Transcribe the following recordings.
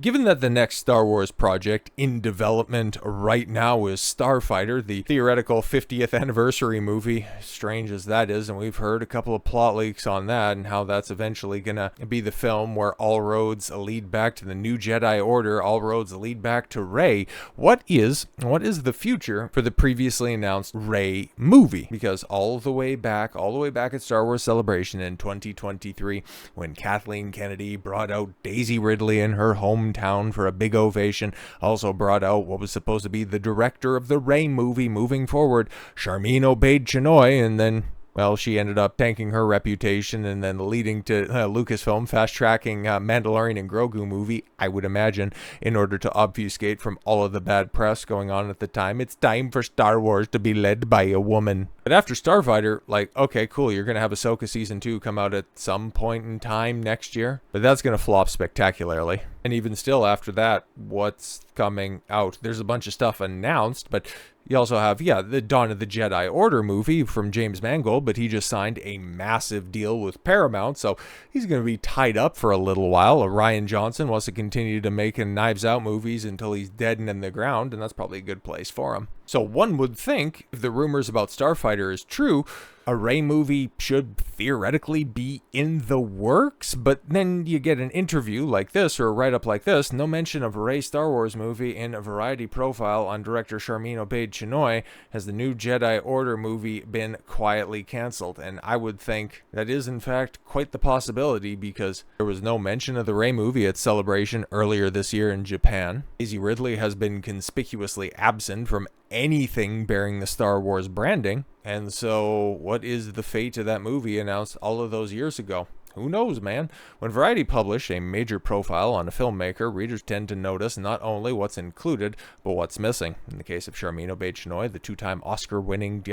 Given that the next Star Wars project in development right now is Starfighter, the theoretical 50th anniversary movie, strange as that is, and we've heard a couple of plot leaks on that and how that's eventually gonna be the film where all roads lead back to the new Jedi Order, all roads lead back to Rey. What is the future for the previously announced Rey movie? Because all the way back at Star Wars Celebration in 2023, when Kathleen Kennedy brought out Daisy Ridley in her hometown for a big ovation, also brought out what was supposed to be the director of the Rey movie moving forward, Sharmeen Obaid-Chinoy, and then, well, she ended up tanking her reputation and then leading to Lucasfilm fast-tracking Mandalorian and Grogu movie, I would imagine, in order to obfuscate from all of the bad press going on at the time. It's time for Star Wars to be led by a woman. But after Starfighter, like, okay, cool, you're going to have Ahsoka Season 2 come out at some point in time next year, but that's going to flop spectacularly. And even still, after that, what's coming out? There's a bunch of stuff announced, but you also have, the Dawn of the Jedi Order movie from James Mangold, but he just signed a massive deal with Paramount, so he's going to be tied up for a little while. Rian Johnson wants to continue to make Knives Out movies until he's dead and in the ground, and that's probably a good place for him. So one would think, if the rumors about Starfighter is true, a Rey movie should theoretically be in the works, but then you get an interview like this or a write-up like this, no mention of a Rey Star Wars movie in a Variety profile on director Sharmeen Obaid-Chinoy. Has the new Jedi Order movie been quietly cancelled? And I would think that is in fact quite the possibility, because there was no mention of the Rey movie at Celebration earlier this year in Japan. Daisy Ridley has been conspicuously absent from anything bearing the Star Wars branding. And so what is the fate of that movie announced all of those years ago? Who knows, man? When Variety published a major profile on a filmmaker, readers tend to notice not only what's included, but what's missing. In the case of Sharmeen Obaid-Chinoy, the two-time Oscar-winning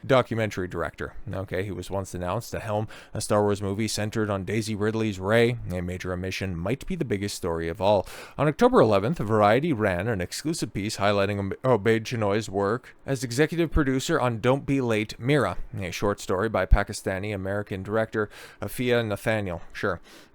documentary director. Okay, he was once announced to helm a Star Wars movie centered on Daisy Ridley's Rey. A major omission might be the biggest story of all. On October 11th, Variety ran an exclusive piece highlighting Obaid-Chinoy's work as executive producer on Don't Be Late, Mira, a short story by Pakistani-American director Afia Nathaniel.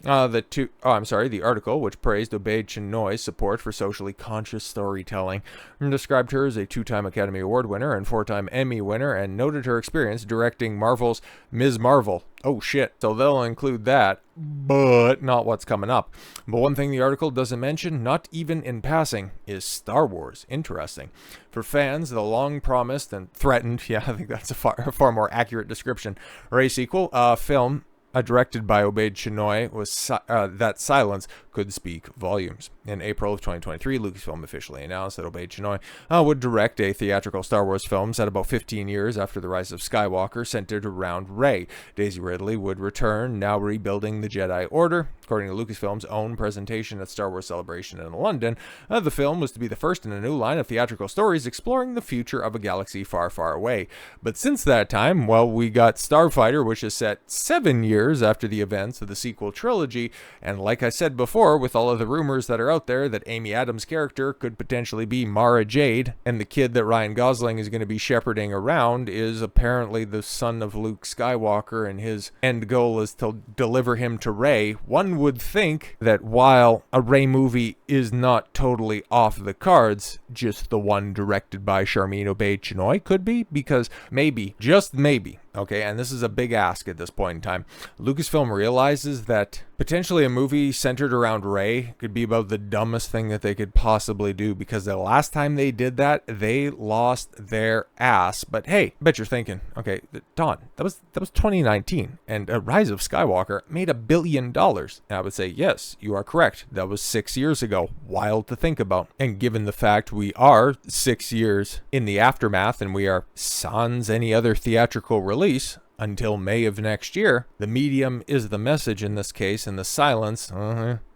The article, which praised Obaid-Chinoy's support for socially conscious storytelling, and described her as a two-time Academy Award winner and four-time Emmy winner, and noted her experience directing Marvel's Ms. Marvel. Oh shit, so they'll include that, but not what's coming up. But one thing the article doesn't mention, not even in passing, is Star Wars. Interesting. For fans, the long-promised and threatened, I think that's a far more accurate description, Rey sequel, film directed by Obaid-Chinoy, was that silence could speak volumes. In April of 2023, Lucasfilm officially announced that Obaid-Chinoy would direct a theatrical Star Wars film set about 15 years after the rise of Skywalker, centered around Rey. Daisy Ridley would return, now rebuilding the Jedi Order. According to Lucasfilm's own presentation at Star Wars Celebration in London, the film was to be the first in a new line of theatrical stories exploring the future of a galaxy far, far away. But since that time, we got Starfighter, which is set 7 years after the events of the sequel trilogy, and like I said before, with all of the rumors that are out there that Amy Adams' character could potentially be Mara Jade, and the kid that Ryan Gosling is going to be shepherding around is apparently the son of Luke Skywalker, and his end goal is to deliver him to Rey. One would think that while a Rey movie is not totally off the cards, just the one directed by Sharmeen Obaid-Chinoy could be, because maybe, just maybe, okay, and this is a big ask at this point in time, Lucasfilm realizes that potentially a movie centered around Rey could be about the dumbest thing that they could possibly do, because the last time they did that, they lost their ass. But hey, bet you're thinking, okay, Don, that was 2019, and Rise of Skywalker made $1 billion. And I would say, yes, you are correct. That was 6 years ago. Wild to think about. And given the fact we are 6 years in the aftermath, and we are sans any other theatrical release until May of next year, the medium is the message in this case, and the silence,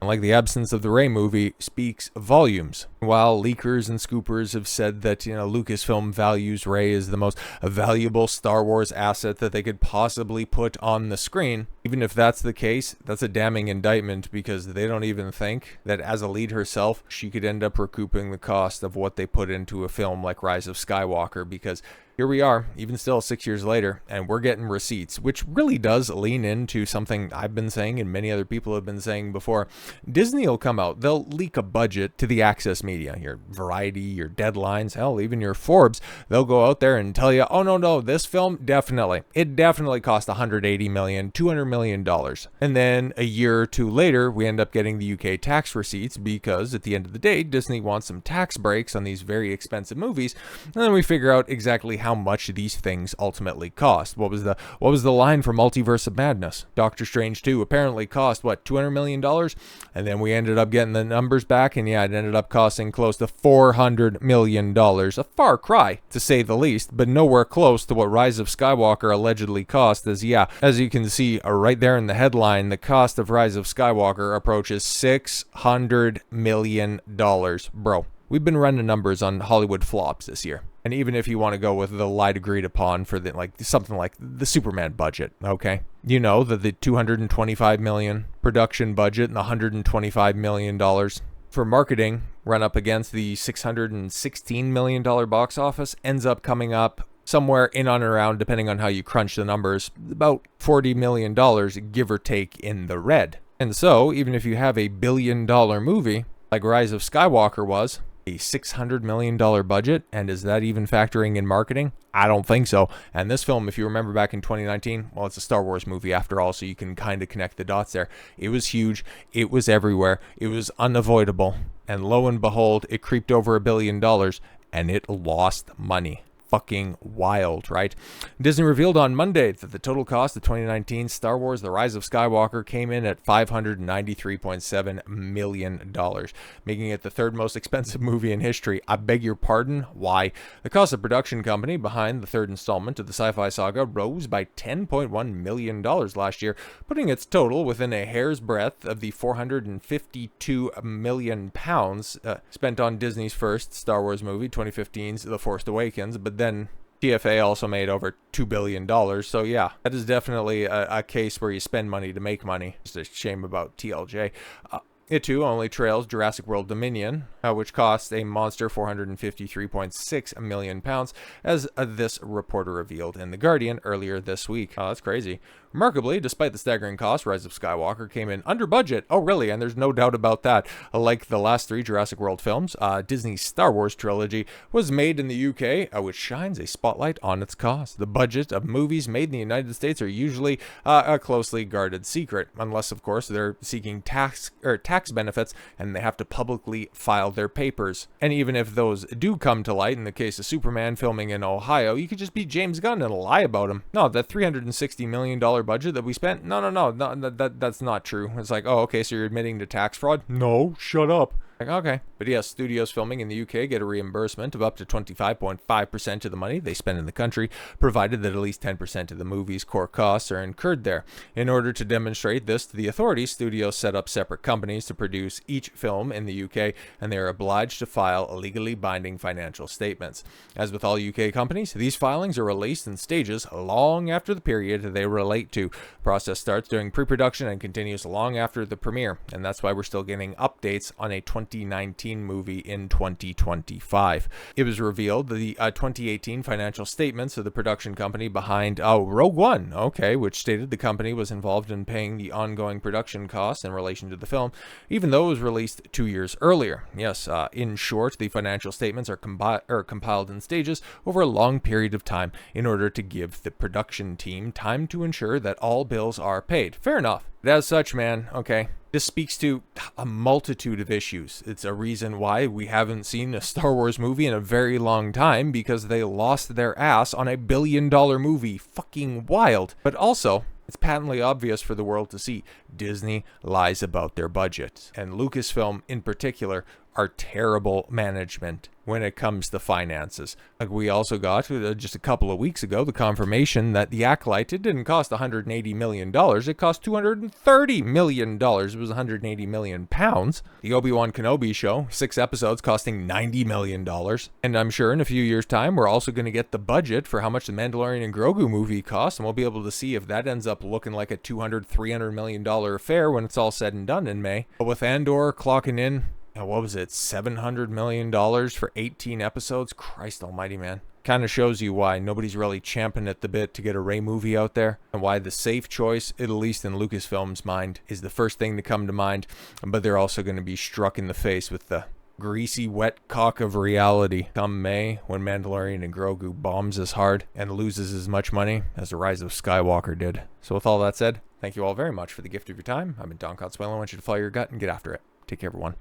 like the absence of the Rey movie, speaks volumes. While leakers and scoopers have said that, Lucasfilm values Rey as the most valuable Star Wars asset that they could possibly put on the screen, even if that's the case, that's a damning indictment, because they don't even think that as a lead herself, she could end up recouping the cost of what they put into a film like Rise of Skywalker, because here we are, even still 6 years later, and we're getting receipts, which really does lean into something I've been saying and many other people have been saying before. Disney will come out, they'll leak a budget to the access media, your Variety, your Deadlines, hell, even your Forbes. They'll go out there and tell you, oh no, this film it definitely cost $180 million, $200 million. And then a year or two later, we end up getting the UK tax receipts because at the end of the day, Disney wants some tax breaks on these very expensive movies. And then we figure out exactly how much these things ultimately cost. What was the line for Multiverse of Madness? Doctor Strange 2 apparently cost, what, $200 million? And then we ended up getting the numbers back, and yeah, it ended up costing close to $400 million. A far cry, to say the least, but nowhere close to what Rise of Skywalker allegedly cost. As you can see right there in the headline, the cost of Rise of Skywalker approaches $600 million. Bro, we've been running numbers on Hollywood flops this year. And even if you want to go with the light agreed upon for something like the Superman budget, okay? You know that the $225 million production budget and the $125 million for marketing run up against the $616 million box office ends up coming up somewhere in and around, depending on how you crunch the numbers, about $40 million, give or take, in the red. And so, even if you have a $1 billion movie, like Rise of Skywalker was, a $600 million budget, and is that even factoring in marketing? I don't think so. And this film, if you remember back in 2019, well, it's a Star Wars movie after all, so you can kind of connect the dots there. It was huge. It was everywhere. It was unavoidable. And lo and behold, it creeped over $1 billion, and it lost money. Fucking wild, right? Disney revealed on Monday that the total cost of 2019 Star Wars The Rise of Skywalker came in at $593.7 million, making it the third most expensive movie in history. I beg your pardon? Why? The cost of production company behind the third installment of the Sci-Fi saga rose by $10.1 million last year, putting its total within a hair's breadth of the £452 million spent on Disney's first Star Wars movie, 2015's The Force Awakens, but then TFA also made over $2 billion. So yeah, that is definitely a case where you spend money to make money. Just a shame about TLJ. It too only trails Jurassic World Dominion, which cost a monster £453.6 million, as this reporter revealed in The Guardian earlier this week. Oh, that's crazy. Remarkably, despite the staggering cost, Rise of Skywalker came in under budget. Oh, really? And there's no doubt about that. Like the last three Jurassic World films, Disney's Star Wars trilogy was made in the UK, which shines a spotlight on its cost. The budget of movies made in the United States are usually a closely guarded secret, unless, of course, they're seeking tax benefits and they have to publicly file their papers. And even if those do come to light, in the case of Superman filming in Ohio, you could just be James Gunn and lie about him. No, that $360 million budget that we spent, no, that's not true. It's like, oh, okay, so you're admitting to tax fraud? No, shut up. Like, okay. But yes, studios filming in the UK get a reimbursement of up to 25.5% of the money they spend in the country, provided that at least 10% of the movie's core costs are incurred there. In order to demonstrate this to the authorities, studios set up separate companies to produce each film in the UK, and they are obliged to file legally binding financial statements. As with all UK companies, these filings are released in stages long after the period they relate to. The process starts during pre-production and continues long after the premiere, and that's why we're still getting updates on a 2019 movie in 2025. It was revealed that the 2018 financial statements of the production company behind Rogue One, which stated the company was involved in paying the ongoing production costs in relation to the film, even though it was released 2 years earlier. Yes, in short, the financial statements are compiled in stages over a long period of time in order to give the production team time to ensure that all bills are paid. Fair enough. But as such, man, this speaks to a multitude of issues. It's a reason why we haven't seen a Star Wars movie in a very long time, because they lost their ass on a $1 billion movie. Fucking wild. But also, it's patently obvious for the world to see. Disney lies about their budget. And Lucasfilm, in particular, are terrible management when it comes to finances. Like we also got, just a couple of weeks ago, the confirmation that The Acolyte, it didn't cost $180 million. It cost $230 million. It was 180 million pounds. The Obi-Wan Kenobi show, 6 episodes costing $90 million. And I'm sure in a few years' time, we're also going to get the budget for how much the Mandalorian and Grogu movie cost, and we'll be able to see if that ends up looking like a $200-300 million affair when it's all said and done in May. But with Andor clocking in, what was it, $700 million for 18 episodes? Christ almighty, man. Kind of shows you why nobody's really champing at the bit to get a Rey movie out there, and why the safe choice, at least in Lucasfilm's mind, is the first thing to come to mind, but they're also going to be struck in the face with the greasy wet cock of reality come May, when Mandalorian and Grogu bombs as hard and loses as much money as the Rise of Skywalker did. So with all that said, thank you all very much for the gift of your time. I've been Don Cotswell. I want you to follow your gut and get after it. Take care, everyone.